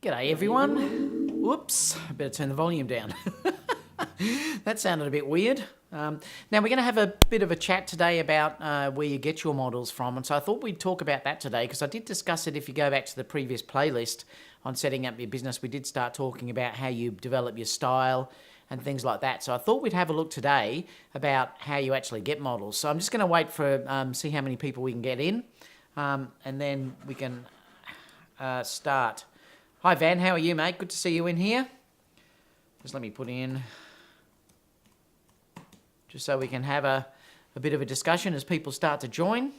G'day everyone. Whoops, I better turn the volume down. That sounded a bit weird. Now we're going to have a bit of a chat today about where you get your models from, and so I thought we'd talk about that today because I did discuss it. If you go back to the previous playlist on setting up your business, we did start talking about how you develop your style and things like that. So I thought we'd have a look today about how you actually get models. So I'm just going to wait for see how many people we can get in, and then we can start. Hi Van, how are you, mate? Good to see you in here. Just let me put in, just so we can have a bit of a discussion as people start to join.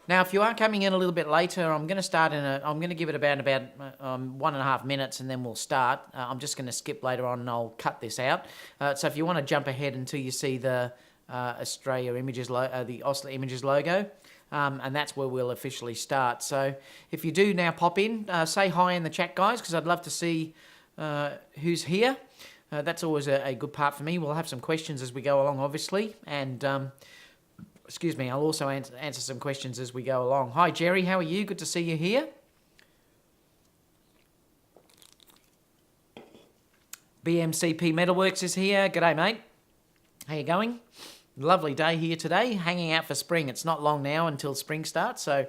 Now, if you are coming in a little bit later, I'm going to start I'm going to give it about 1.5 minutes, and then we'll start. I'm just going to skip later on, and I'll cut this out. So if you want to jump ahead until you see the Australia Images, the Osler Images logo. And that's where we'll officially start. So if you do now pop in, say hi in the chat, guys, because I'd love to see who's here. That's always a good part for me. We'll have some questions as we go along, obviously. And, excuse me, I'll also answer some questions as we go along. Hi, Jerry. How are you? Good to see you here. BMCP Metalworks is here. G'day, mate. How you going? Lovely day here today, hanging out for spring. It's not long now until spring starts, so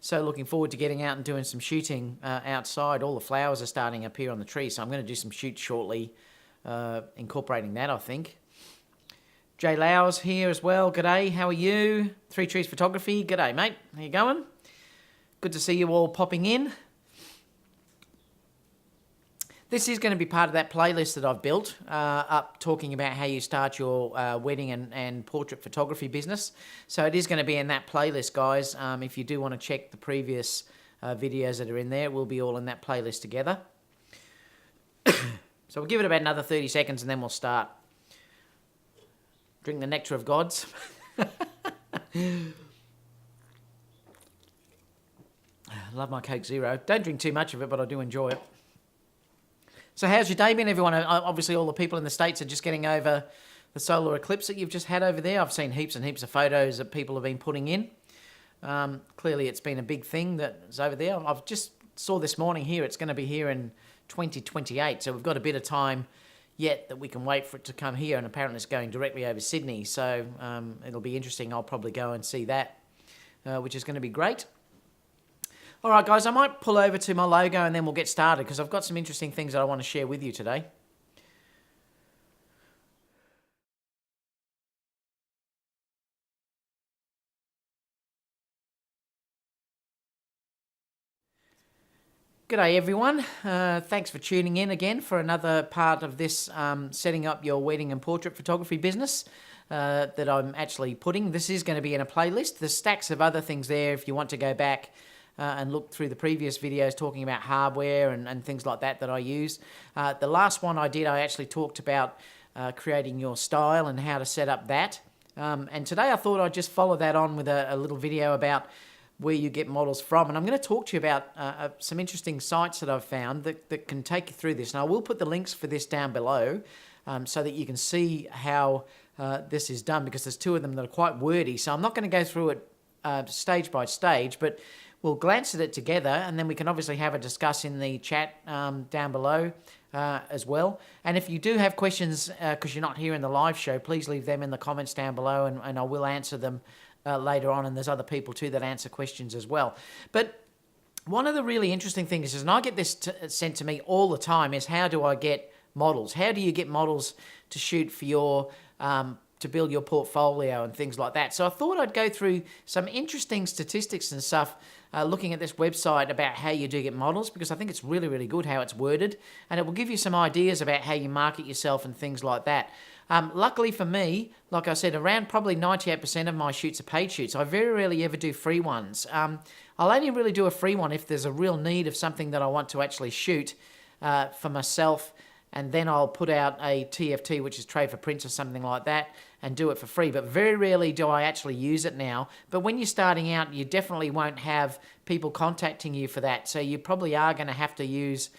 looking forward to getting out and doing some shooting outside. All the flowers are starting to appear on the trees, so I'm going to do some shoots shortly, incorporating that, I think. Jay Lau's here as well. G'day, how are you? Three Trees Photography. G'day, mate. How you going? Good to see you all popping in. This is going to be part of that playlist that I've built up, talking about how you start your wedding and portrait photography business. So it is going to be in that playlist, guys. If you do want to check the previous videos that are in there, we'll be all in that playlist together. So we'll give it about another 30 seconds and then we'll start. Drink the nectar of gods. I love my Coke Zero. Don't drink too much of it, but I do enjoy it. So how's your day been, everyone? Obviously, all the people in the States are just getting over the solar eclipse that you've just had over there. I've seen heaps and heaps of photos that people have been putting in. Clearly, it's been a big thing that's over there. I've just saw this morning here, it's going to be here in 2028. So we've got a bit of time yet that we can wait for it to come here. And apparently, it's going directly over Sydney. So it'll be interesting. I'll probably go and see that, which is going to be great. All right, guys, I might pull over to my logo and then we'll get started because I've got some interesting things that I want to share with you today. G'day, everyone. Thanks for tuning in again for another part of this setting up your wedding and portrait photography business that I'm actually putting. This is going to be in a playlist. There's stacks of other things there if you want to go back and look through the previous videos talking about hardware and things like that I use. The last one I did, I actually talked about creating your style and how to set up that. And today I thought I'd just follow that on with a little video about where you get models from. And I'm going to talk to you about some interesting sites that I've found that can take you through this. And I will put the links for this down below so that you can see how this is done, because there's two of them that are quite wordy. So I'm not going to go through it stage by stage, but we'll glance at it together, and then we can obviously have a discuss in the chat down below as well. And if you do have questions, because you're not here in the live show, please leave them in the comments down below, and I will answer them later on. And there's other people too that answer questions as well. But one of the really interesting things is, and I get this sent to me all the time, is how do I get models? How do you get models to shoot for your to build your portfolio and things like that? So I thought I'd go through some interesting statistics and stuff looking at this website about how you do get models, because I think it's really, really good how it's worded, and it will give you some ideas about how you market yourself and things like that. Luckily for me, like I said, around probably 98% of my shoots are paid shoots. I very rarely ever do free ones. I'll only really do a free one if there's a real need of something that I want to actually shoot for myself, and then I'll put out a TFT, which is trade for prints or something like that, and do it for free. But very rarely do I actually use it now. But when you're starting out, you definitely won't have people contacting you for that. So you probably are going to have to use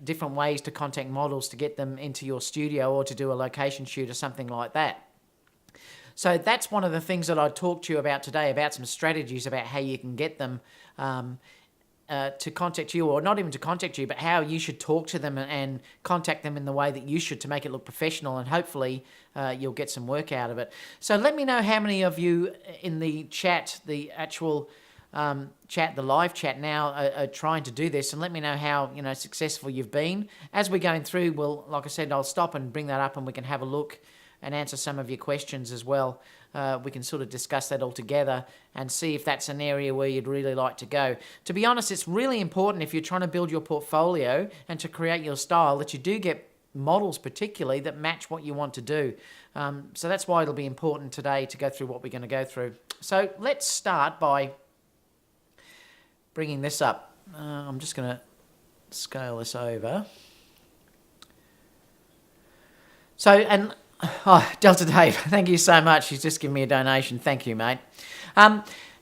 different ways to contact models to get them into your studio or to do a location shoot or something like that. So that's one of the things that I talked to you about today, about some strategies about how you can get them to contact you, or not even to contact you, but how you should talk to them and contact them in the way that you should to make it look professional, and hopefully you'll get some work out of it. So let me know how many of you in the chat, the actual chat, the live chat now, are trying to do this, and let me know how successful you've been. As we're going through, like I said, I'll stop and bring that up, and we can have a look and answer some of your questions as well. We can sort of discuss that all together and see if that's an area where you'd really like to go. To be honest, it's really important if you're trying to build your portfolio and to create your style that you do get models particularly that match what you want to do. So that's why it'll be important today to go through what we're going to go through. So let's start by bringing this up. I'm just going to scale this over. So, and Delta Dave, thank you so much. He's just given me a donation. Thank you, mate.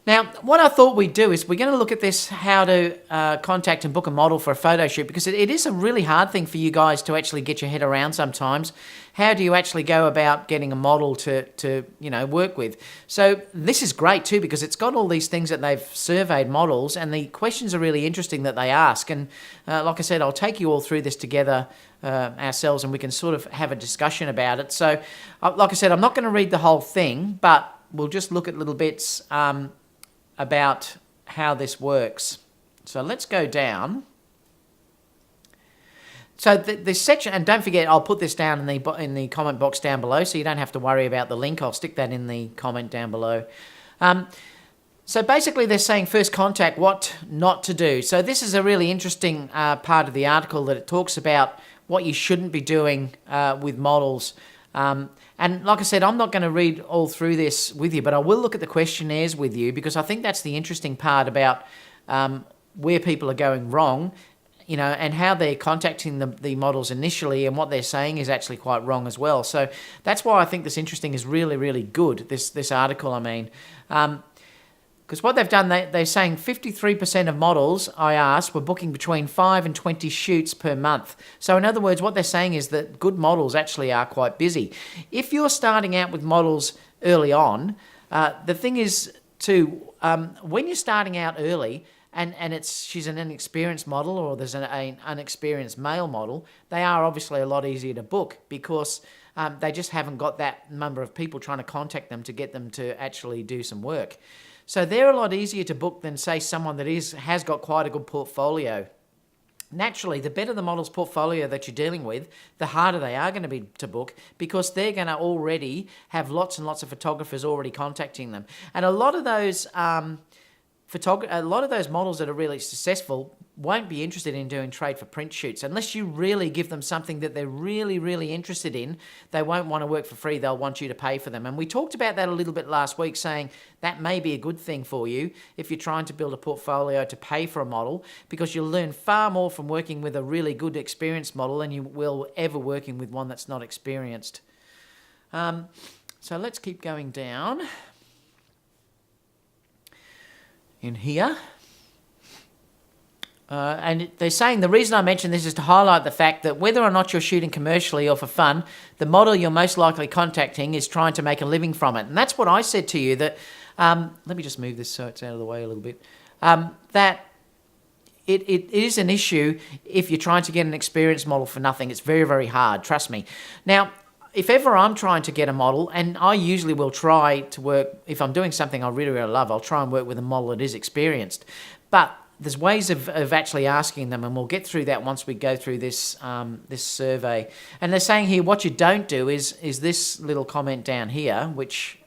Now, what I thought we'd do is we're going to look at this, how to contact and book a model for a photo shoot, because it is a really hard thing for you guys to actually get your head around sometimes. How do you actually go about getting a model to work with? So this is great too, because it's got all these things that they've surveyed models, and the questions are really interesting that they ask. And like I said, I'll take you all through this together ourselves, and we can sort of have a discussion about it. So like I said, I'm not going to read the whole thing, but we'll just look at little bits about how this works. So let's go down. So this section, and don't forget, I'll put this down in the comment box down below, so you don't have to worry about the link. I'll stick that in the comment down below. So basically, they're saying first contact, what not to do. So this is a really interesting part of the article, that it talks about what you shouldn't be doing with models. And like I said, I'm not going to read all through this with you, but I will look at the questionnaires with you, because I think that's the interesting part about where people are going wrong, and how they're contacting the models initially, and what they're saying is actually quite wrong as well. So that's why I think this interesting is really, really good, this article, I mean. Because what they've done, they're saying 53% of models I asked were booking between 5 and 20 shoots per month. So in other words, what they're saying is that good models actually are quite busy. If you're starting out with models early on, the thing is too, when you're starting out early, and she's an inexperienced model, or there's an unexperienced male model, they are obviously a lot easier to book, because they just haven't got that number of people trying to contact them to get them to actually do some work. So they're a lot easier to book than, say, someone that has got quite a good portfolio. Naturally, the better the model's portfolio that you're dealing with, the harder they are going to be to book, because they're going to already have lots and lots of photographers already contacting them. And a lot of those models that are really successful won't be interested in doing trade for print shoots. Unless you really give them something that they're really, really interested in, they won't want to work for free. They'll want you to pay for them. And we talked about that a little bit last week, saying that may be a good thing for you if you're trying to build a portfolio to pay for a model, because you'll learn far more from working with a really good experienced model than you will ever working with one that's not experienced. So let's keep going down in here. And they're saying the reason I mention this is to highlight the fact that whether or not you're shooting commercially or for fun, the model you're most likely contacting is trying to make a living from it. And that's what I said to you, that, let me just move this so it's out of the way a little bit, that it is an issue if you're trying to get an experienced model for nothing. It's very, very hard, trust me. Now, if ever I'm trying to get a model, and I usually will try to work, if I'm doing something I really, really love, I'll try and work with a model that is experienced. But there's ways of actually asking them, and we'll get through that once we go through this this survey. And they're saying here, what you don't do is this little comment down here, which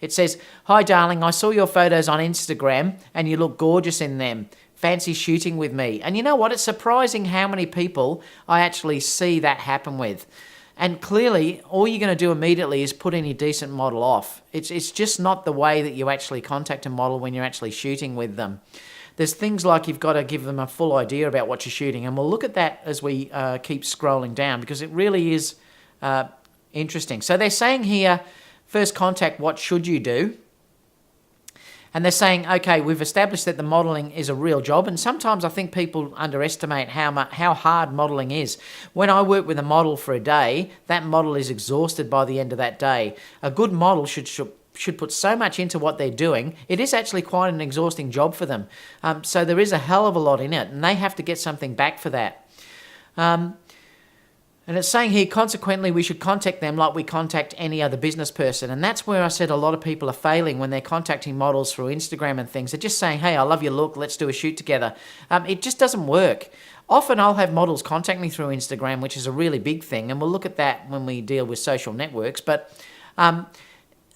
it says, "Hi, darling, I saw your photos on Instagram, and you look gorgeous in them. Fancy shooting with me?" And you know what? It's surprising how many people I actually see that happen with. And clearly, all you're going to do immediately is put any decent model off. It's just not the way that you actually contact a model when you're actually shooting with them. There's things like you've got to give them a full idea about what you're shooting, and we'll look at that as we keep scrolling down, because it really is interesting. So they're saying here, first contact, what should you do? And they're saying, okay, we've established that the modelling is a real job, and sometimes I think people underestimate how hard modelling is. When I work with a model for a day, that model is exhausted by the end of that day. A good model should put so much into what they're doing. It is actually quite an exhausting job for them. So there is a hell of a lot in it, and they have to get something back for that. And it's saying here, consequently, we should contact them like we contact any other business person. And that's where I said a lot of people are failing when they're contacting models through Instagram and things. They're just saying, hey, I love your look, let's do a shoot together. It just doesn't work. Often I'll have models contact me through Instagram, which is a really big thing, and we'll look at that when we deal with social networks. But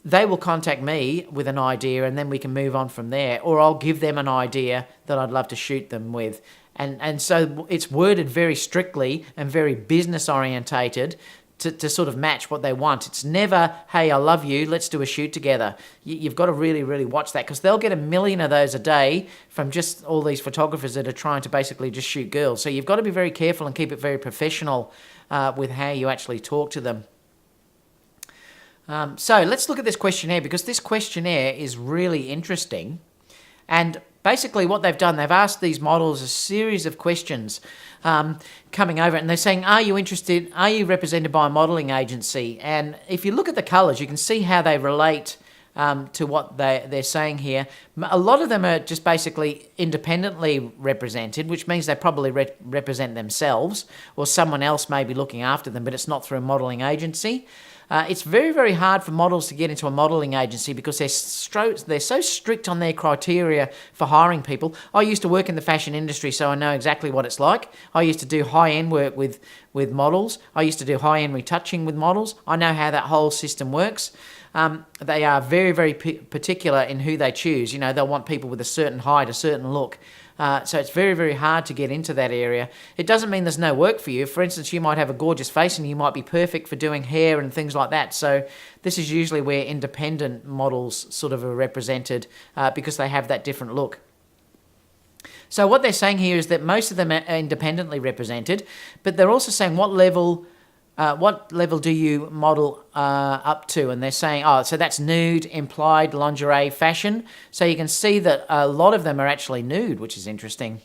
they will contact me with an idea, and then we can move on from there. Or I'll give them an idea that I'd love to shoot them with. And so it's worded very strictly and very business orientated to sort of match what they want. It's never, hey, I love you, let's do a shoot together. You've got to really, really watch that, because they'll get 1 million of those a day from just all these photographers that are trying to basically just shoot girls. So you've got to be very careful and keep it very professional with how you actually talk to them. So let's look at this questionnaire, because this questionnaire is really interesting. And basically what they've done, they've asked these models a series of questions coming over, and they're saying, are you interested, are you represented by a modelling agency? And if you look at the colours, you can see how they relate to what they're saying here. A lot of them are just basically independently represented, which means they probably represent themselves, or someone else may be looking after them, but it's not through a modelling agency. It's very, very hard for models to get into a modelling agency because they're so strict on their criteria for hiring people. I used to work in the fashion industry, so I know exactly what it's like. I used to do high-end work with models. I used to do high-end retouching with models. I know how that whole system works. They are very, very particular in who they choose. You know, they'll want people with a certain height, a certain look. So it's very, very hard to get into that area. It doesn't mean there's no work for you. For instance, you might have a gorgeous face and you might be perfect for doing hair and things like that. So this is usually where independent models sort of are represented because they have that different look. So what they're saying here is that most of them are independently represented, but they're also saying what level do you model up to? And they're saying, so that's nude, implied, lingerie, fashion. So you can see that a lot of them are actually nude, which is interesting.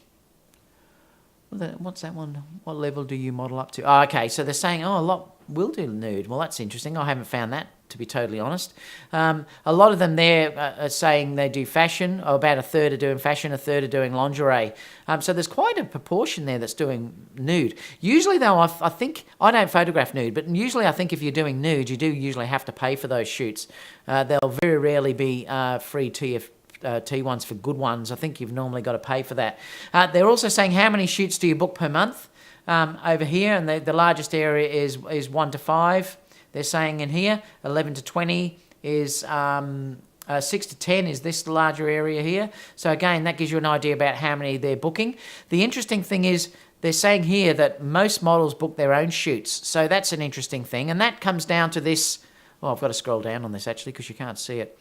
What's that one? What level do you model up to? Oh, okay, so they're saying, a lot will do nude. Well, that's interesting. I haven't found that, to be totally honest. A lot of them there are saying they do fashion, or about a third are doing fashion, a third are doing lingerie. So there's quite a proportion there that's doing nude. Usually, though, I think, I don't photograph nude, but usually I think if you're doing nude, you do usually have to pay for those shoots. They'll very rarely be free T1s for good ones. I think you've normally got to pay for that. They're also saying, how many shoots do you book per month over here? And the largest area is 1 to 5. They're saying in here, 11 to 20 is 6 to 10 is this larger area here. So again, that gives you an idea about how many they're booking. The interesting thing is they're saying here that most models book their own shoots. So that's an interesting thing. And that comes down to this. I've got to scroll down on this actually because you can't see it.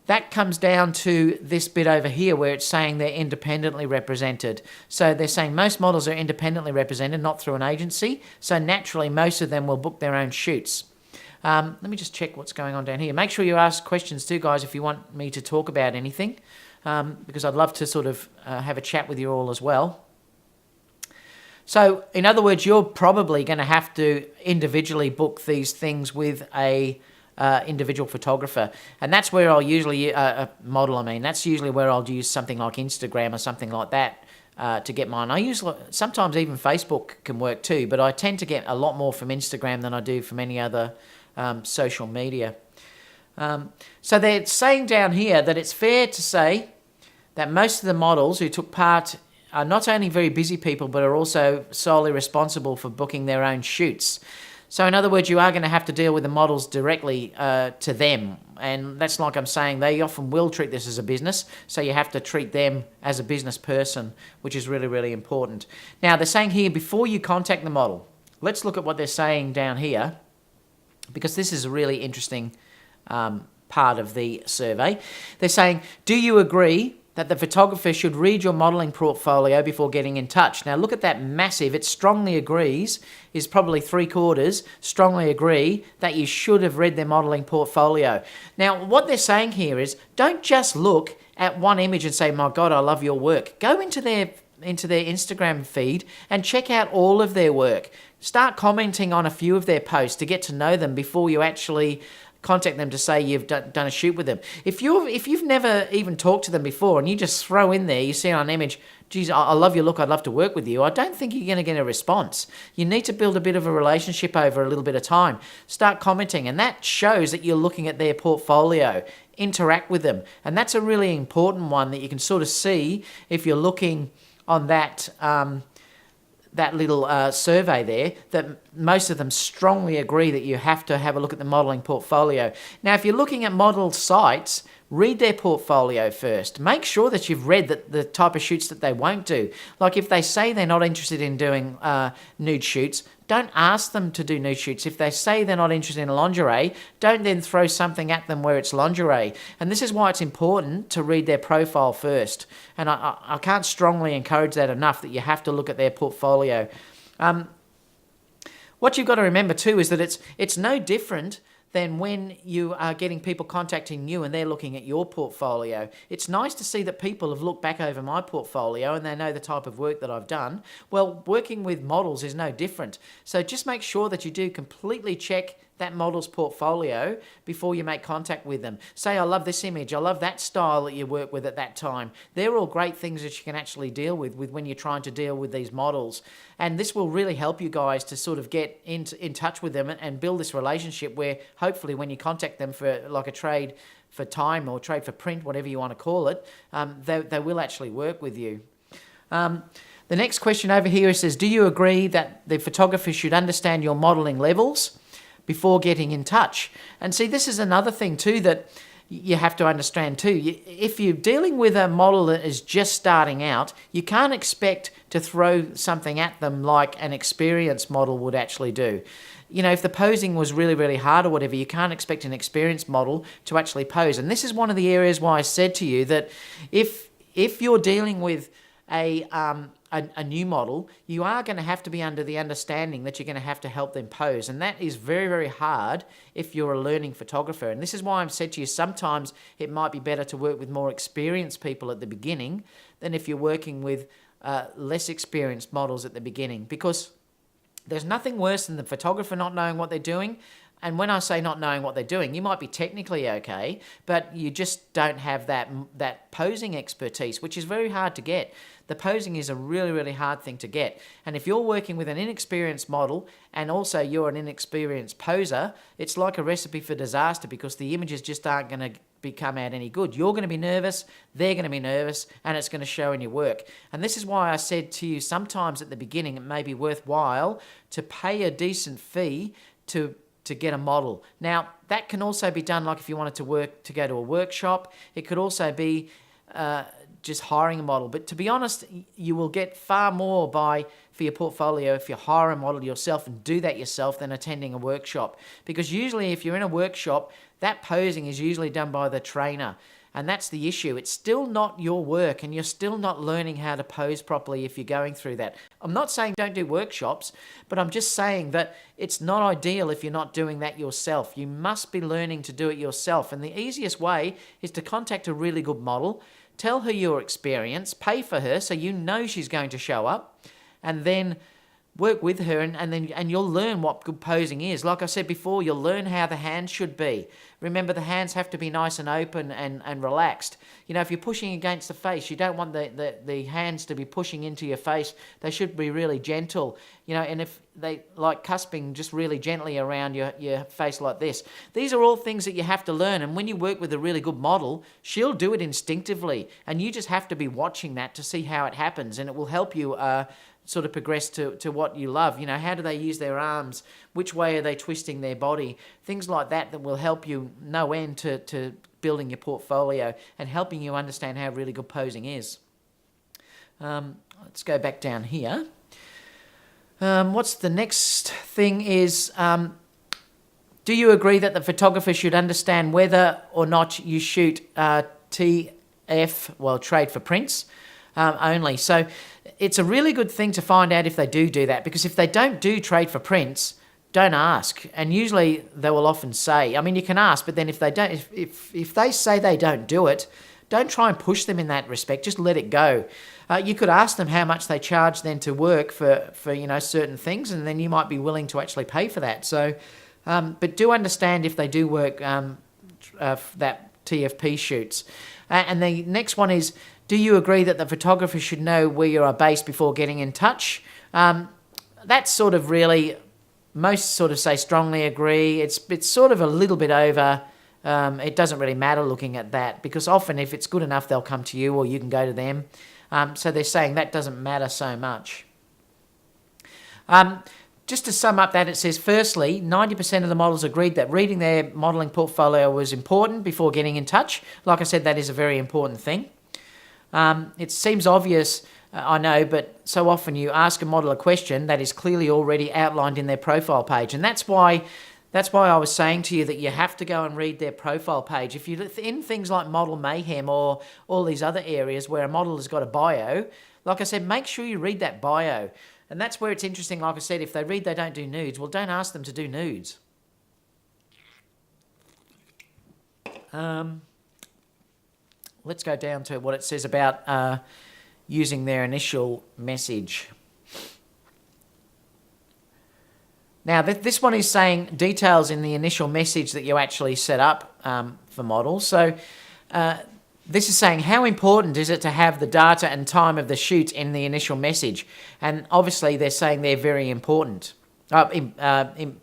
That comes down to this bit over here where it's saying they're independently represented. So they're saying most models are independently represented, not through an agency. So naturally, most of them will book their own shoots. Let me just check what's going on down here. Make sure you ask questions too, guys, if you want me to talk about anything, because I'd love to sort of have a chat with you all as well. So in other words, you're probably going to have to individually book these things with a individual photographer, and that's where I'll usually that's usually where I'll use something like Instagram or something like that to get mine. I usually sometimes even Facebook can work too, but I tend to get a lot more from Instagram than I do from any other social media. So they're saying down here that it's fair to say that most of the models who took part are not only very busy people, but are also solely responsible for booking their own shoots. So in other words, you are going to have to deal with the models directly to them. And that's like I'm saying, they often will treat this as a business. So you have to treat them as a business person, which is really, really important. Now, they're saying here, before you contact the model, let's look at what they're saying down here, because this is a really interesting part of the survey. They're saying, do you agree that the photographer should read your modelling portfolio before getting in touch. Now look at that massive, it strongly agrees, is probably 3/4, strongly agree that you should have read their modelling portfolio. Now what they're saying here is, don't just look at one image and say, my God, I love your work. Go into their Instagram feed and check out all of their work. Start commenting on a few of their posts to get to know them before you actually contact them to say you've done a shoot with them. If you've never even talked to them before and you just throw in there, you see on an image, geez, I love your look, I'd love to work with you, I don't think you're going to get a response. You need to build a bit of a relationship over a little bit of time. Start commenting, and that shows that you're looking at their portfolio. Interact with them, and that's a really important one that you can sort of see if you're looking on that that little survey there, that most of them strongly agree that you have to have a look at the modelling portfolio. Now, if you're looking at model sites, read their portfolio first. Make sure that you've read the type of shoots that they won't do. Like if they say they're not interested in doing nude shoots, don't ask them to do nude shoots. If they say they're not interested in lingerie, don't then throw something at them where it's lingerie. And this is why it's important to read their profile first. And I can't strongly encourage that enough, that you have to look at their portfolio. What you've got to remember too is that it's no different than when you are getting people contacting you and they're looking at your portfolio. It's nice to see that people have looked back over my portfolio and they know the type of work that I've done. Well, working with models is no different. So just make sure that you do completely check that model's portfolio before you make contact with them. Say, I love this image, I love that style that you work with at that time. They're all great things that you can actually deal with when you're trying to deal with these models. And this will really help you guys to sort of get in touch with them and build this relationship where hopefully when you contact them for like a trade for time or trade for print, whatever you want to call it, they will actually work with you. The next question over here says, do you agree that the photographer should understand your modelling levels before getting in touch? And see, this is another thing too that you have to understand too. If you're dealing with a model that is just starting out, you can't expect to throw something at them like an experienced model would actually do. You know, if the posing was really, really hard or whatever, you can't expect an experienced model to actually pose. And this is one of the areas why I said to you that if you're dealing with a new model, you are going to have to be under the understanding that you're going to have to help them pose. And that is very, very hard if you're a learning photographer. And this is why I've said to you, sometimes it might be better to work with more experienced people at the beginning than if you're working with less experienced models at the beginning. Because there's nothing worse than the photographer not knowing what they're doing. And when I say not knowing what they're doing, you might be technically okay, but you just don't have that posing expertise, which is very hard to get. The posing is a really, really hard thing to get. And if you're working with an inexperienced model and also you're an inexperienced poser, it's like a recipe for disaster because the images just aren't going to come out any good. You're going to be nervous, they're going to be nervous, and it's going to show in your work. And this is why I said to you, sometimes at the beginning it may be worthwhile to pay a decent fee to get a model. Now, that can also be done like if you wanted to go to a workshop. It could also be just hiring a model. But to be honest, you will get far more for your portfolio if you hire a model yourself and do that yourself than attending a workshop. Because usually if you're in a workshop, that posing is usually done by the trainer. And that's the issue. It's still not your work and you're still not learning how to pose properly if you're going through that. I'm not saying don't do workshops, but I'm just saying that it's not ideal if you're not doing that yourself. You must be learning to do it yourself. And the easiest way is to contact a really good model, tell her your experience, pay for her so you know she's going to show up, and then work with her and you'll learn what good posing is. Like I said before, you'll learn how the hands should be. Remember, the hands have to be nice and open and relaxed. You know, if you're pushing against the face, you don't want the hands to be pushing into your face. They should be really gentle. You know, and if they like cusping just really gently around your face like this. These are all things that you have to learn. And when you work with a really good model, she'll do it instinctively. And you just have to be watching that to see how it happens. And it will help you sort of progress to what you love. You know, how do they use their arms? Which way are they twisting their body? Things like that will help you no end to building your portfolio and helping you understand how really good posing is. Let's go back down here. What's the next thing is, do you agree that the photographer should understand whether or not you shoot trade for prints only. So it's a really good thing to find out if they do that, because if they don't do trade for prints, don't ask. And usually they will often say, I mean, you can ask, but then if they don't, if they say they don't do it, don't try and push them in that respect. Just let it go. You could ask them how much they charge then to work for certain things, and then you might be willing to actually pay for that. So, but do understand if they do work that TFP shoots. And the next one is, do you agree that the photographer should know where you are based before getting in touch? That's sort of really, most sort of say strongly agree. It's sort of a little bit over. It doesn't really matter looking at that, because often if it's good enough, they'll come to you or you can go to them. So they're saying that doesn't matter so much. Just to sum up that, it says, firstly, 90% of the models agreed that reading their modelling portfolio was important before getting in touch. Like I said, that is a very important thing. It seems obvious, I know, but so often you ask a model a question that is clearly already outlined in their profile page. And that's why I was saying to you that you have to go and read their profile page. If you're in things like Model Mayhem or all these other areas where a model has got a bio, like I said, make sure you read that bio. And that's where it's interesting, like I said, if they read they don't do nudes, well, don't ask them to do nudes. Let's go down to what it says about using their initial message. Now, this one is saying details in the initial message that you actually set up for models. So this is saying, how important is it to have the data and time of the shoot in the initial message? And obviously, they're saying they're very important,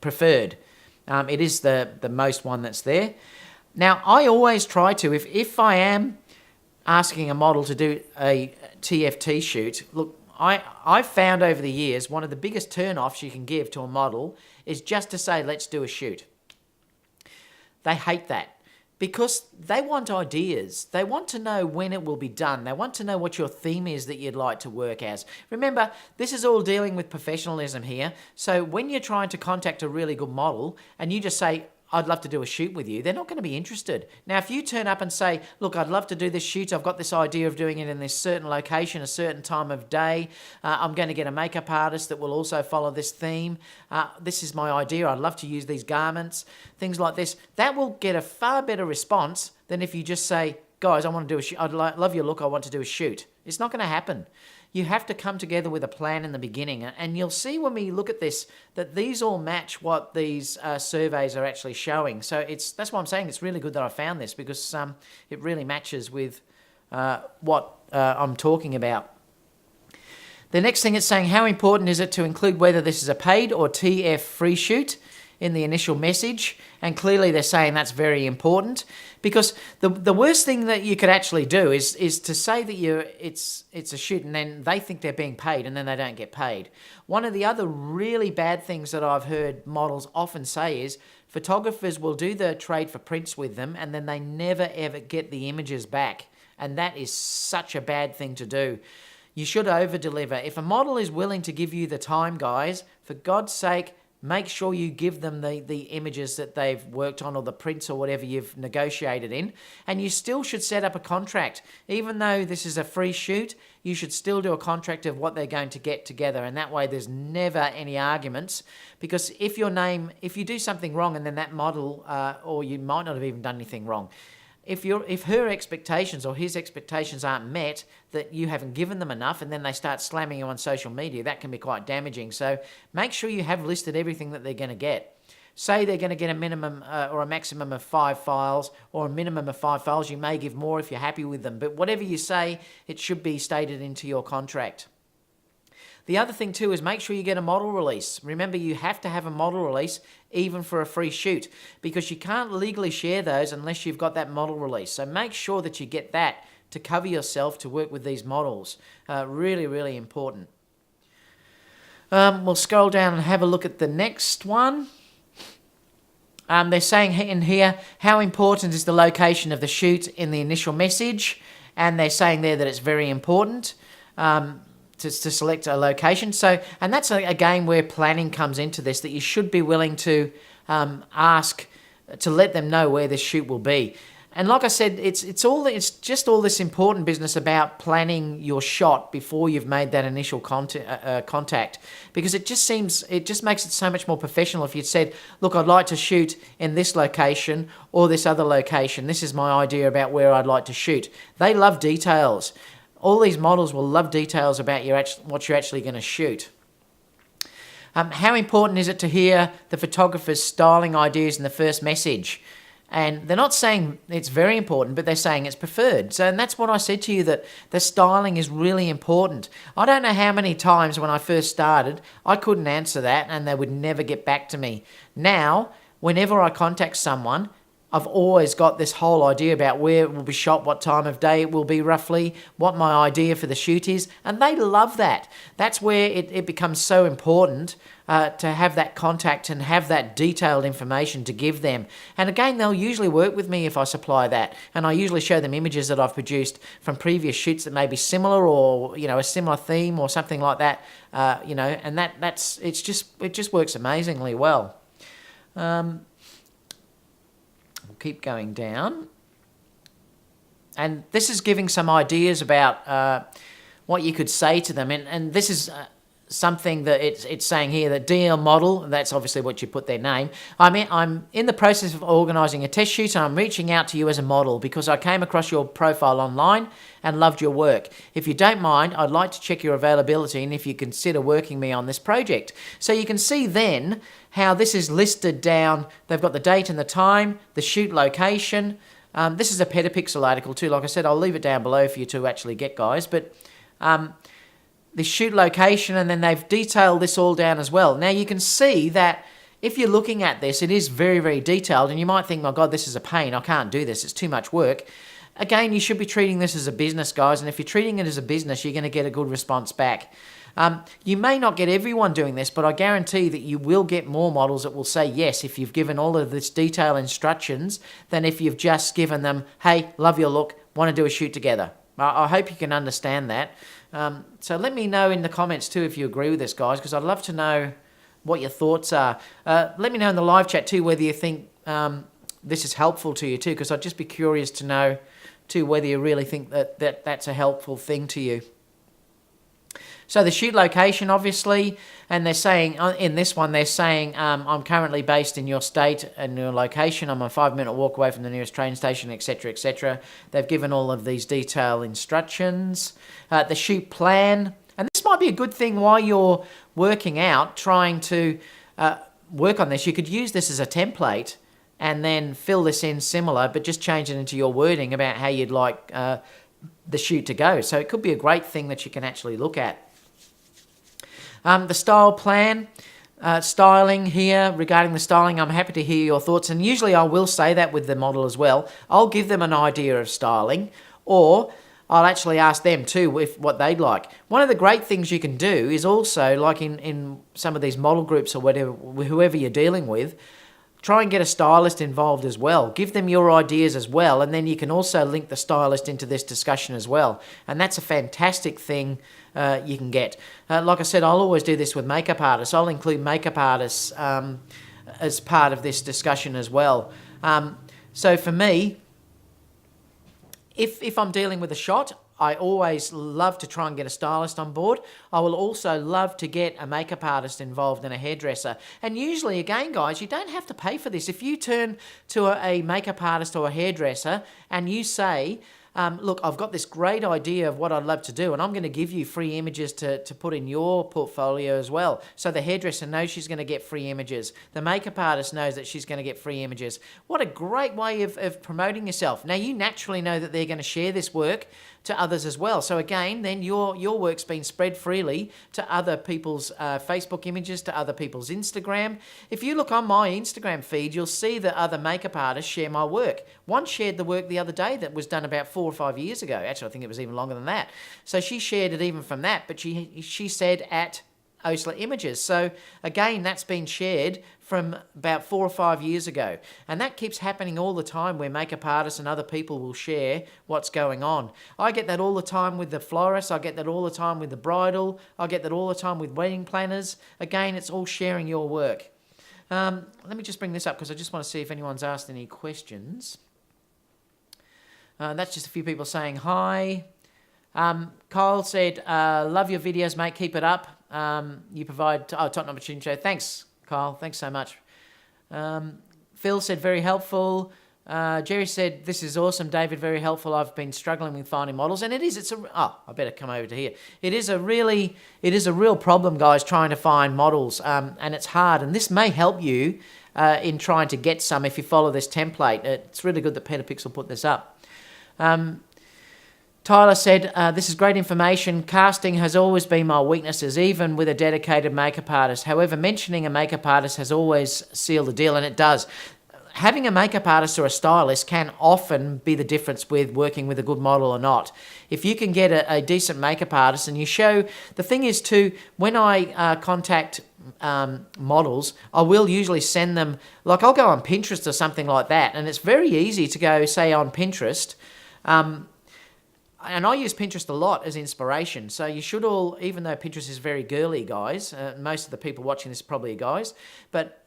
preferred. It is the most one that's there. Now, I always try to, if I am asking a model to do a TFT shoot, look, I've found over the years one of the biggest turn-offs you can give to a model is just to say, let's do a shoot. They hate that because they want ideas. They want to know when it will be done. They want to know what your theme is that you'd like to work as. Remember, this is all dealing with professionalism here. So when you're trying to contact a really good model and you just say, I'd love to do a shoot with you, they're not going to be interested. Now, if you turn up and say, look, I'd love to do this shoot. I've got this idea of doing it in this certain location, a certain time of day. I'm going to get a makeup artist that will also follow this theme. This is my idea. I'd love to use these garments, things like this. That will get a far better response than if you just say, guys, I want to do a shoot. I'd love your look. I want to do a shoot. It's not going to happen. You have to come together with a plan in the beginning. And you'll see when we look at this that these all match what these surveys are actually showing. So that's why I'm saying it's really good that I found this, because it really matches with what I'm talking about. The next thing it's saying, how important is it to include whether this is a paid or TF free shoot in the initial message? And clearly they're saying that's very important, because the worst thing that you could actually do is to say that it's a shoot and then they think they're being paid and then they don't get paid. One of the other really bad things that I've heard models often say is photographers will do the trade for prints with them and then they never ever get the images back. And that is such a bad thing to do. You should over-deliver. If a model is willing to give you the time, guys, for God's sake, make sure you give them the images that they've worked on or the prints or whatever you've negotiated in. And you still should set up a contract. Even though this is a free shoot, you should still do a contract of what they're going to get together. And that way there's never any arguments. Because if you do something wrong and then that model, or you might not have even done anything wrong, if her expectations or his expectations aren't met, that you haven't given them enough, and then they start slamming you on social media, that can be quite damaging. So make sure you have listed everything that they're going to get. Say they're going to get a minimum or a maximum of 5 files or a minimum of 5 files. You may give more if you're happy with them. But whatever you say, it should be stated into your contract. The other thing too is make sure you get a model release. Remember, you have to have a model release even for a free shoot, because you can't legally share those unless you've got that model release. So make sure that you get that to cover yourself to work with these models. Really, really important. We'll scroll down and have a look at the next one. They're saying in here, how important is the location of the shoot in the initial message? And they're saying there that it's very important. To select a location. So, and that's a game where planning comes into this, that you should be willing to ask to let them know where this shoot will be. And like I said, it's just all this important business about planning your shot before you've made that initial contact, because it just makes it so much more professional if you'd said, look, I'd like to shoot in this location or this other location. This is my idea about where I'd like to shoot. They love details. All these models will love details about what you're actually going to shoot. How important is it to hear the photographer's styling ideas in the first message? And they're not saying it's very important, but they're saying it's preferred. So, and that's what I said to you, that the styling is really important. I don't know how many times when I first started, I couldn't answer that and they would never get back to me. Now, whenever I contact someone, I've always got this whole idea about where it will be shot, what time of day it will be roughly, what my idea for the shoot is, and they love that. That's where it becomes so important to have that contact and have that detailed information to give them. And again, they'll usually work with me if I supply that, and I usually show them images that I've produced from previous shoots that may be similar, or a similar theme or something like that. And it just works amazingly well. We'll keep going down. And this is giving some ideas about what you could say to them. And this is something that it's saying here, that DL model, that's obviously what you put their name. I'm in the process of organising a test shoot, and I'm reaching out to you as a model because I came across your profile online and loved your work. If you don't mind, I'd like to check your availability and if you consider working me on this project. So you can see then how this is listed down. They've got the date and the time, the shoot location. This is a Petapixel article too. Like I said, I'll leave it down below for you to actually get, guys. But the shoot location, and then they've detailed this all down as well. Now you can see that if you're looking at this, it is very, very detailed, and you might think, my God, this is a pain. I can't do this. It's too much work. Again, you should be treating this as a business, guys, and if you're treating it as a business, you're going to get a good response back. You may not get everyone doing this, but I guarantee that you will get more models that will say yes if you've given all of this detailed instructions than if you've just given them, hey, love your look, want to do a shoot together. I hope you can understand that. So let me know in the comments too if you agree with this, guys, because I'd love to know what your thoughts are. Let me know in the live chat too whether you think this is helpful to you too, because I'd just be curious to know too whether you really think that's a helpful thing to you. So the shoot location, obviously, and they're saying, in this one, they're saying, I'm currently based in your state and your location. I'm a 5-minute walk away from the nearest train station, etc., etc. They've given all of these detailed instructions. The shoot plan, and this might be a good thing while you're working out, trying to work on this. You could use this as a template and then fill this in similar, but just change it into your wording about how you'd like the shoot to go. So it could be a great thing that you can actually look at. The style plan, styling here, regarding the styling, I'm happy to hear your thoughts. And usually I will say that with the model as well. I'll give them an idea of styling, or I'll actually ask them too if what they'd like. One of the great things you can do is also, like in some of these model groups or whatever, whoever you're dealing with, try and get a stylist involved as well. Give them your ideas as well, and then you can also link the stylist into this discussion as well. And that's a fantastic thing you can get. Like I said, I'll always do this with makeup artists. I'll include makeup artists as part of this discussion as well. So for me, if I'm dealing with a shot, I always love to try and get a stylist on board. I will also love to get a makeup artist involved and a hairdresser. And usually, again, guys, you don't have to pay for this. If you turn to a makeup artist or a hairdresser and you say, look, I've got this great idea of what I'd love to do, and I'm going to give you free images to put in your portfolio as well. So the hairdresser knows she's going to get free images. The makeup artist knows that she's going to get free images. What a great way of promoting yourself. Now, you naturally know that they're going to share this work to others as well. So again, then your work's been spread freely to other people's Facebook images, to other people's Instagram. If you look on my Instagram feed, you'll see that other makeup artists share my work. One shared the work the other day that was done about 4 or 5 years ago. Actually, I think it was even longer than that. So she shared it even from that, but she said at Osler Images. So again, that's been shared from about 4 or 5 years ago. And that keeps happening all the time, where makeup artists and other people will share what's going on. I get that all the time with the florists. I get that all the time with the bridal. I get that all the time with wedding planners. Again, it's all sharing your work. Let me just bring this up because I just want to see if anyone's asked any questions. That's just a few people saying hi. Kyle said, love your videos, mate. Keep it up. You provide top opportunity show. Thanks, Kyle. Thanks so much. Phil said, very helpful. Jerry said, this is awesome, David. Very helpful. I've been struggling with finding models, and it is. I better come over to here. It is a real problem, guys, trying to find models, and it's hard. And this may help you in trying to get some if you follow this template. It's really good that Petapixel put this up. Tyler said, this is great information. Casting has always been my weaknesses, even with a dedicated makeup artist. However, mentioning a makeup artist has always sealed the deal, and it does. Having a makeup artist or a stylist can often be the difference with working with a good model or not. If you can get a decent makeup artist and you show... The thing is too, when I contact models, I will usually send them... Like I'll go on Pinterest or something like that, and it's very easy to go, say, on Pinterest... and I use Pinterest a lot as inspiration. So you should all, even though Pinterest is very girly, guys, most of the people watching this probably are guys, but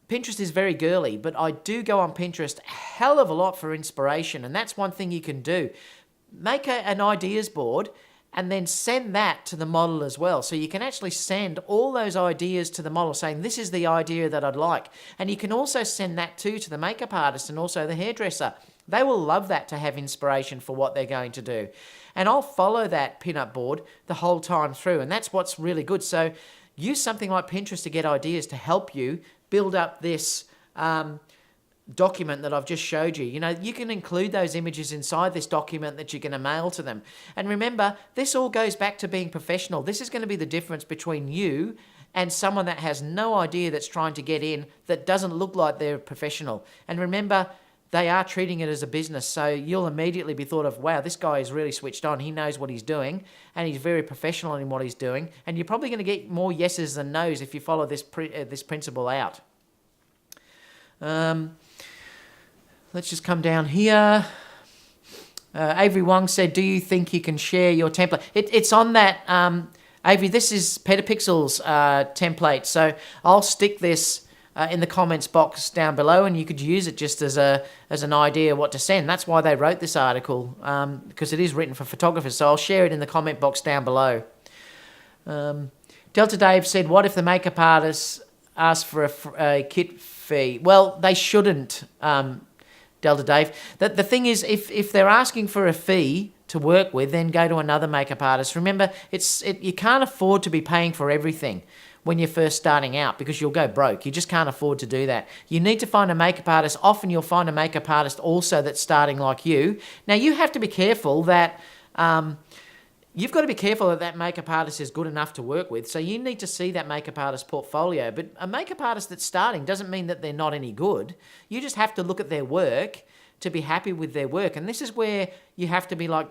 Pinterest is very girly, but I do go on Pinterest a hell of a lot for inspiration, and that's one thing you can do. Make an ideas board and then send that to the model as well. So you can actually send all those ideas to the model saying, this is the idea that I'd like. And you can also send that too to the makeup artist and also the hairdresser. They will love that to have inspiration for what they're going to do. And I'll follow that pin-up board the whole time through, and that's what's really good. So use something like Pinterest to get ideas to help you build up this document that I've just showed you. You know, you can include those images inside this document that you're going to mail to them. And remember, this all goes back to being professional. This is going to be the difference between you and someone that has no idea that's trying to get in, that doesn't look like they're professional. And remember, they are treating it as a business, so you'll immediately be thought of, wow, this guy is really switched on, he knows what he's doing, and he's very professional in what he's doing, and you're probably going to get more yeses than nos if you follow this principle out. Let's just come down here. Avery Wong said, do you think you can share your template? It's on that, Avery, this is Petapixel's template, so I'll stick this in the comments box down below, and you could use it just as an idea what to send. That's why they wrote this article, because it is written for photographers. So I'll share it in the comment box down below. Delta Dave said, what if the makeup artist asks for a kit fee? Well, they shouldn't, Delta Dave. The thing is, if they're asking for a fee to work with, then go to another makeup artist. Remember, you can't afford to be paying for everything when you're first starting out, because you'll go broke. You just can't afford to do that. You need to find a makeup artist. Often you'll find a makeup artist also that's starting like you. Now, you have to be careful that, you've got to be careful that makeup artist is good enough to work with. So you need to see that makeup artist portfolio. But a makeup artist that's starting doesn't mean that they're not any good. You just have to look at their work to be happy with their work. And this is where you have to be like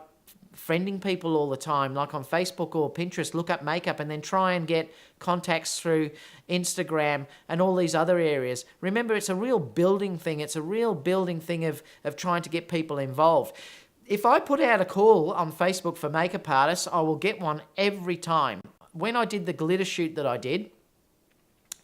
friending people all the time, like on Facebook or Pinterest. Look up makeup and then try and get contacts through Instagram and all these other areas. Remember, it's a real building thing. It's a real building thing of trying to get people involved. If I put out a call on Facebook for makeup artists, I will get one every time. When I did the glitter shoot that I did,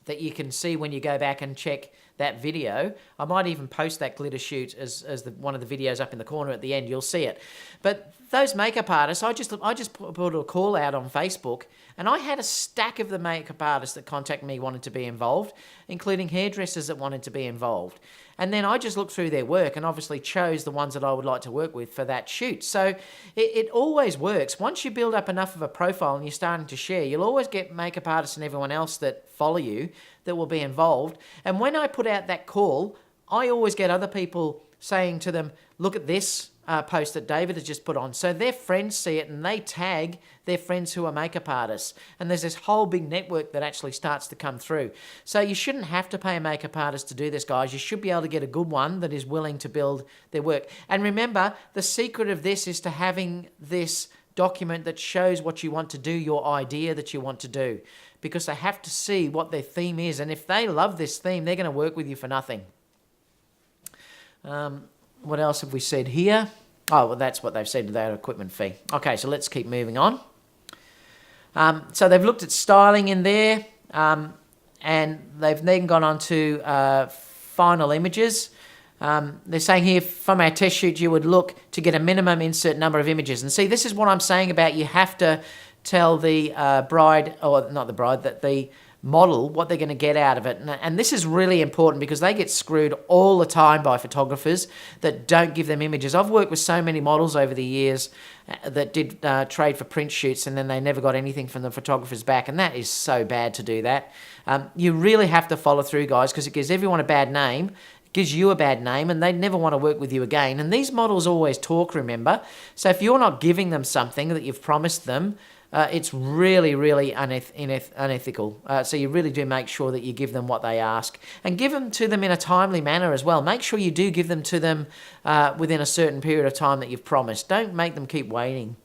that you can see when you go back and check that video, I might even post that glitter shoot as one of the videos up in the corner at the end. You'll see it. But those makeup artists, I just put a call out on Facebook, and I had a stack of the makeup artists that contacted me wanted to be involved, including hairdressers that wanted to be involved. And then I just looked through their work and obviously chose the ones that I would like to work with for that shoot. So it always works. Once you build up enough of a profile and you're starting to share, you'll always get makeup artists and everyone else that follow you that will be involved. And when I put out that call, I always get other people saying to them, look at this post that David has just put on. So their friends see it and they tag their friends who are makeup artists. And there's this whole big network that actually starts to come through. So you shouldn't have to pay a makeup artist to do this, guys. You should be able to get a good one that is willing to build their work. And remember, the secret of this is to having this document that shows what you want to do, your idea that you want to do, because they have to see what their theme is. And if they love this theme, they're going to work with you for nothing. What else have we said here? Oh, well, that's what they've said to their equipment fee. Okay, so let's keep moving on. So they've looked at styling in there, and they've then gone on to final images. They're saying here, from our test shoot, you would look to get a minimum insert number of images. And see, this is what I'm saying about you have to tell the bride, or not the bride, that the model what they're going to get out of it. And this is really important because they get screwed all the time by photographers that don't give them images. I've worked with so many models over the years that did trade for print shoots, and then they never got anything from the photographers back, and that is so bad to do that. You really have to follow through, guys, because it gives everyone a bad name, gives you a bad name, and they never want to work with you again. And these models always talk, remember? So if you're not giving them something that you've promised them, it's really, really unethical. So you really do make sure that you give them what they ask, and give them to them in a timely manner as well. Make sure you do give them to them within a certain period of time that you've promised. Don't make them keep waiting.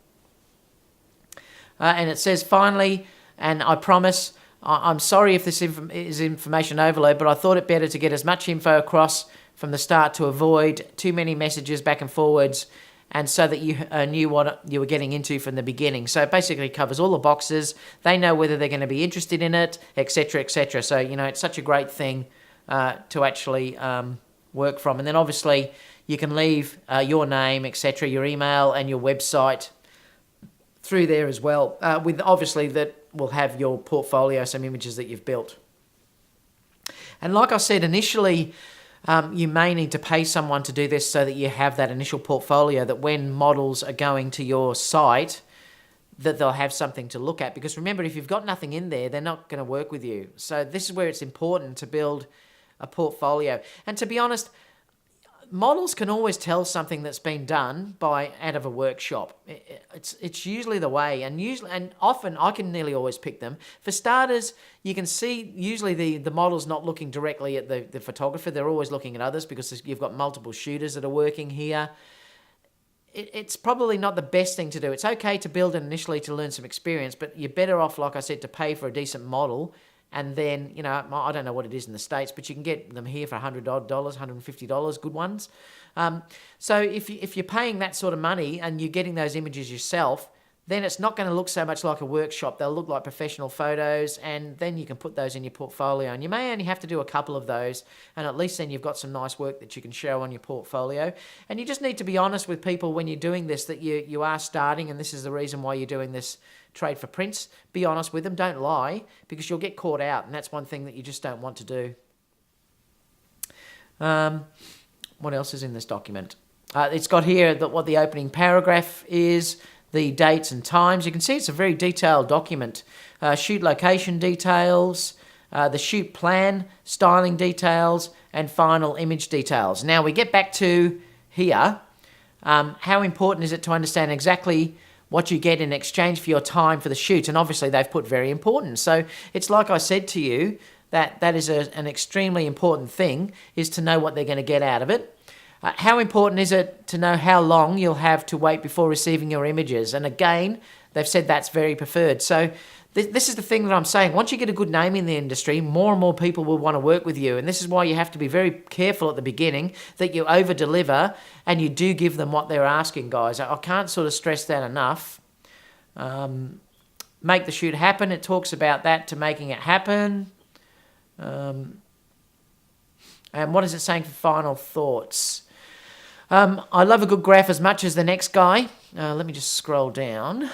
And it says, finally, and I promise, I'm sorry if this is information overload, but I thought it better to get as much info across from the start to avoid too many messages back and forwards, and so that you knew what you were getting into from the beginning. So it basically covers all the boxes. They know whether they're going to be interested in it, etc., etc. So, it's such a great thing to actually work from. And then obviously you can leave your name, etc., your email and your website through there as well, with obviously that will have your portfolio, some images that you've built. And like I said initially, you may need to pay someone to do this so that you have that initial portfolio, that when models are going to your site, that they'll have something to look at. Because remember, if you've got nothing in there, they're not going to work with you. So this is where it's important to build a portfolio. And to be honest, models can always tell something that's been done out of a workshop. It's usually the way, and often I can nearly always pick them. For starters, you can see usually the model's not looking directly at the photographer. They're always looking at others because you've got multiple shooters that are working here. It's probably not the best thing to do. It's okay to build it initially to learn some experience, but you're better off, like I said, to pay for a decent model. And then, I don't know what it is in the States, but you can get them here for $100, $150, good ones. So if you're paying that sort of money and you're getting those images yourself, then it's not going to look so much like a workshop. They'll look like professional photos, and then you can put those in your portfolio. And you may only have to do a couple of those, and at least then you've got some nice work that you can show on your portfolio. And you just need to be honest with people when you're doing this, that you are starting, and this is the reason why you're doing this trade for prints. Be honest with them. Don't lie, because you'll get caught out, and that's one thing that you just don't want to do. What else is in this document? It's got here what the opening paragraph is, the dates and times. You can see it's a very detailed document. Shoot location details, the shoot plan, styling details, and final image details. Now we get back to here. How important is it to understand exactly what you get in exchange for your time for the shoot? And obviously they've put very important. So it's like I said to you, that is an extremely important thing, is to know what they're going to get out of it. How important is it to know how long you'll have to wait before receiving your images? And again, they've said that's very preferred. So this is the thing that I'm saying. Once you get a good name in the industry, more and more people will want to work with you. And this is why you have to be very careful at the beginning that you over-deliver and you do give them what they're asking, guys. I can't sort of stress that enough. Make the shoot happen. It talks about that, to making it happen. And what is it saying for final thoughts? I love a good graph as much as the next guy. Let me just scroll down.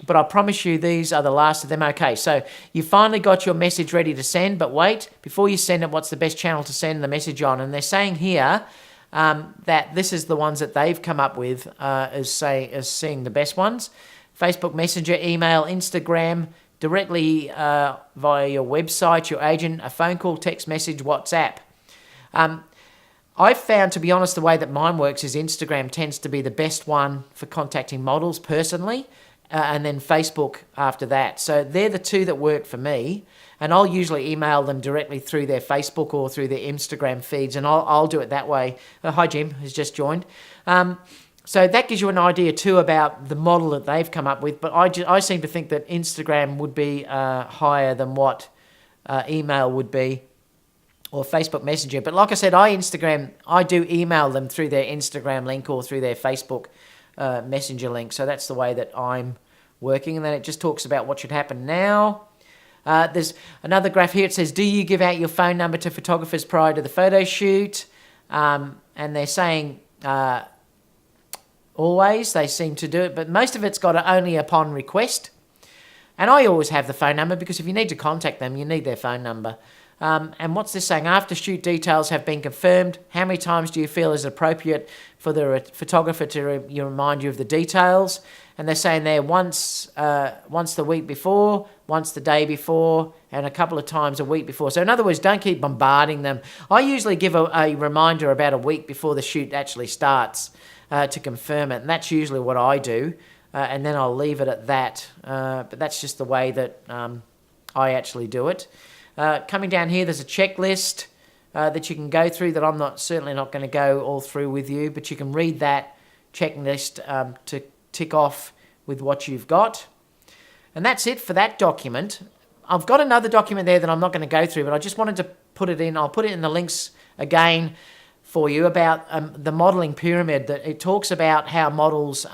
But I promise you these are the last of them. Okay, so you finally got your message ready to send, but wait, before you send it, what's the best channel to send the message on? And they're saying here that this is the ones that they've come up with as seeing the best ones. Facebook Messenger, email, Instagram, directly via your website, your agent, a phone call, text message, WhatsApp. I've found, to be honest, the way that mine works is Instagram tends to be the best one for contacting models personally, and then Facebook after that. So they're the two that work for me, and I'll usually email them directly through their Facebook or through their Instagram feeds, and I'll do it that way. Hi, Jim, who's just joined. So that gives you an idea too about the model that they've come up with, but I seem to think that Instagram would be higher than what email would be, or Facebook Messenger. But like I said, I do email them through their Instagram link or through their Facebook Messenger link. So that's the way that I'm working. And then it just talks about what should happen now. There's another graph here. It says, do you give out your phone number to photographers prior to the photo shoot? and they're saying always, they seem to do it, but most of it's got a only upon request. And I always have the phone number, because if you need to contact them, you need their phone number. And what's this saying? After shoot details have been confirmed, how many times do you feel is appropriate for the photographer to remind you of the details? And they're saying there once the week before, once the day before, and a couple of times a week before. So in other words, don't keep bombarding them. I usually give a reminder about a week before the shoot actually starts to confirm it. And that's usually what I do. And then I'll leave it at that. But that's just the way that I actually do it. Coming down here, there's a checklist that you can go through that I'm certainly not going to go all through with you, but you can read that checklist to tick off with what you've got. And that's it for that document. I've got another document there that I'm not going to go through, but I just wanted to put it in. I'll put it in the links again for you about the modelling pyramid. That it talks about how models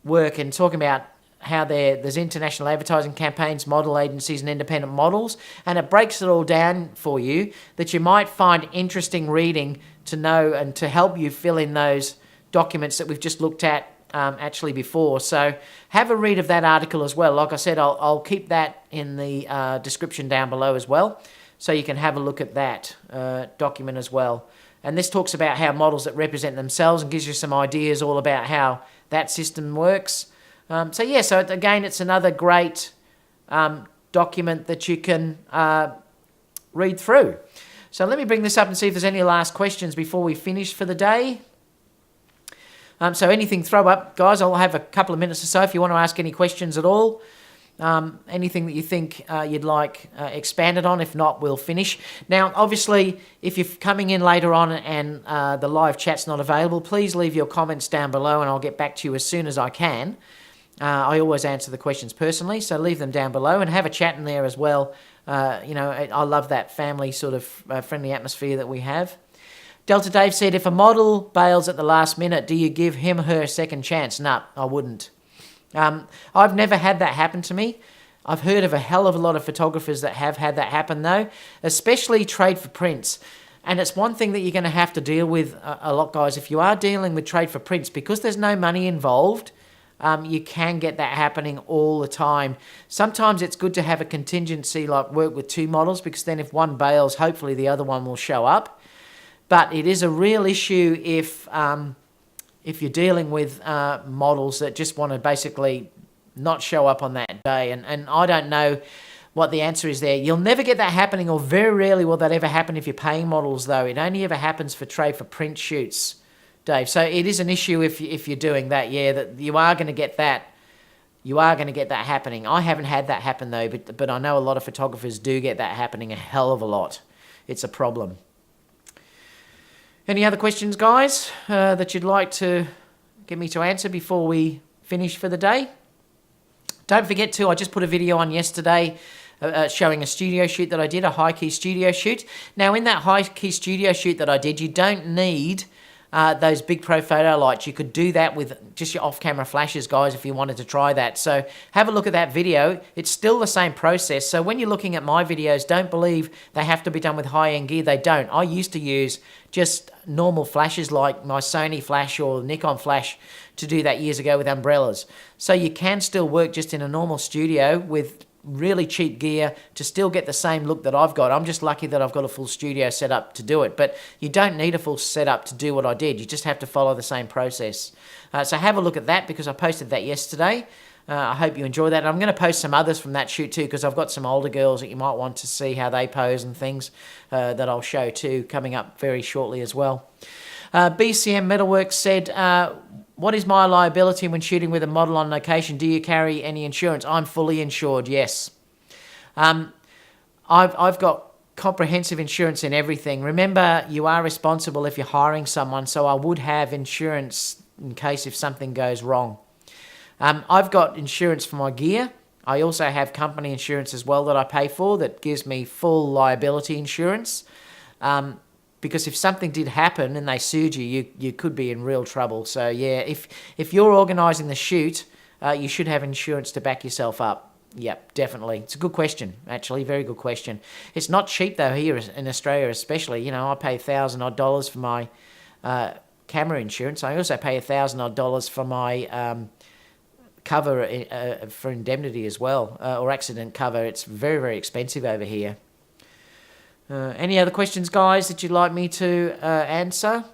work, and talking about how there's international advertising campaigns, model agencies, and independent models, and it breaks it all down for you that you might find interesting reading to know and to help you fill in those documents that we've just looked at actually before. So have a read of that article as well. Like I said, I'll keep that in the description down below as well, so you can have a look at that document as well. And this talks about how models that represent themselves, and gives you some ideas all about how that system works. So again, it's another great document that you can read through. So let me bring this up and see if there's any last questions before we finish for the day. So anything, throw up, guys. I'll have a couple of minutes or so if you want to ask any questions at all. Anything that you think you'd like expanded on. If not, we'll finish. Now, obviously, if you're coming in later on and the live chat's not available, please leave your comments down below and I'll get back to you as soon as I can. I always answer the questions personally, so leave them down below and have a chat in there as well. I love that family sort of friendly atmosphere that we have. Delta Dave said, if a model bails at the last minute, do you give him or her a second chance? No, I wouldn't. I've never had that happen to me. I've heard of a hell of a lot of photographers that have had that happen though, especially trade for prints. And it's one thing that you're going to have to deal with a lot, guys. If you are dealing with trade for prints, because there's no money involved, you can get that happening all the time. Sometimes it's good to have a contingency, like work with two models, because then if one bails, hopefully the other one will show up. But it is a real issue if you're dealing with models that just want to basically not show up on that day. And I don't know what the answer is there. You'll never get that happening, or very rarely will that ever happen if you're paying models, though. It only ever happens for trade for print shoots, Dave. So it is an issue if you're doing that, yeah, that you are going to get that. You are going to get that happening. I haven't had that happen, though, but I know a lot of photographers do get that happening a hell of a lot. It's a problem. Any other questions, guys, that you'd like to get me to answer before we finish for the day? Don't forget to, I just put a video on yesterday showing a studio shoot that I did, a high-key studio shoot. Now, in that high-key studio shoot that I did, you don't need those big pro photo lights. You could do that with just your off-camera flashes, guys, if you wanted to try that. So have a look at that video. It's still the same process. So when you're looking at my videos, don't believe they have to be done with high-end gear. They don't. I used to use just normal flashes like my Sony flash or Nikon flash to do that years ago with umbrellas. So you can still work just in a normal studio with really cheap gear to still get the same look that I've got. I'm just lucky that I've got a full studio set up to do it, but you don't need a full setup to do what I did. You just have to follow the same process. So have a look at that, because I posted that yesterday. I hope you enjoy that. And I'm going to post some others from that shoot too, because I've got some older girls that you might want to see how they pose and things that I'll show too, coming up very shortly as well. BCM Metalworks said, what is my liability when shooting with a model on location? Do you carry any insurance? I'm fully insured, yes. I've got comprehensive insurance in everything. Remember, you are responsible if you're hiring someone, so I would have insurance in case if something goes wrong. I've got insurance for my gear. I also have company insurance as well that I pay for that gives me full liability insurance. Because if something did happen and they sued you, you could be in real trouble. So yeah, if you're organising the shoot, you should have insurance to back yourself up. Yep, definitely. It's a good question, actually. Very good question. It's not cheap, though, here in Australia especially. You know, I pay $1,000-odd for my camera insurance. I also pay $1,000-odd for my cover for indemnity as well, or accident cover. It's very, very expensive over here. Any other questions, guys, that you'd like me to answer?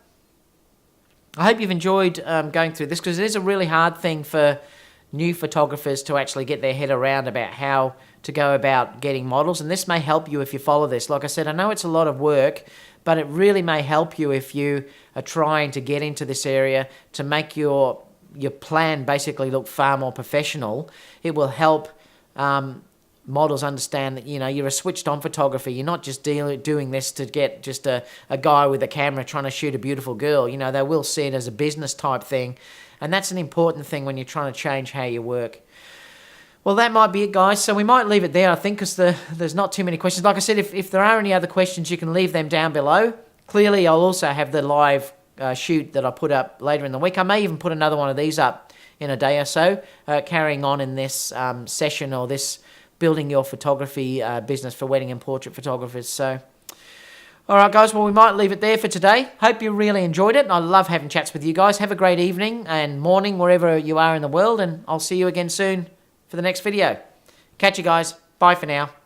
I hope you've enjoyed going through this, because it is a really hard thing for new photographers to actually get their head around about how to go about getting models, and this may help you if you follow this. Like I said, I know it's a lot of work, but it really may help you if you are trying to get into this area to make your plan basically look far more professional. It will help models understand that, you know, you're a switched-on photographer. You're not just doing this to get just a guy with a camera trying to shoot a beautiful girl. You know, they will see it as a business type thing, and that's an important thing when you're trying to change how you work. Well, that might be it, guys. So we might leave it there, I think, because there's not too many questions. Like I said, if there are any other questions, you can leave them down below. Clearly, I'll also have the live shoot that I put up later in the week. I may even put another one of these up in a day or so, carrying on in this session, or this building your photography business for wedding and portrait photographers. So, all right, guys, well, we might leave it there for today. Hope you really enjoyed it. I love having chats with you guys. Have a great evening and morning wherever you are in the world, and I'll see you again soon for the next video. Catch you guys. Bye for now.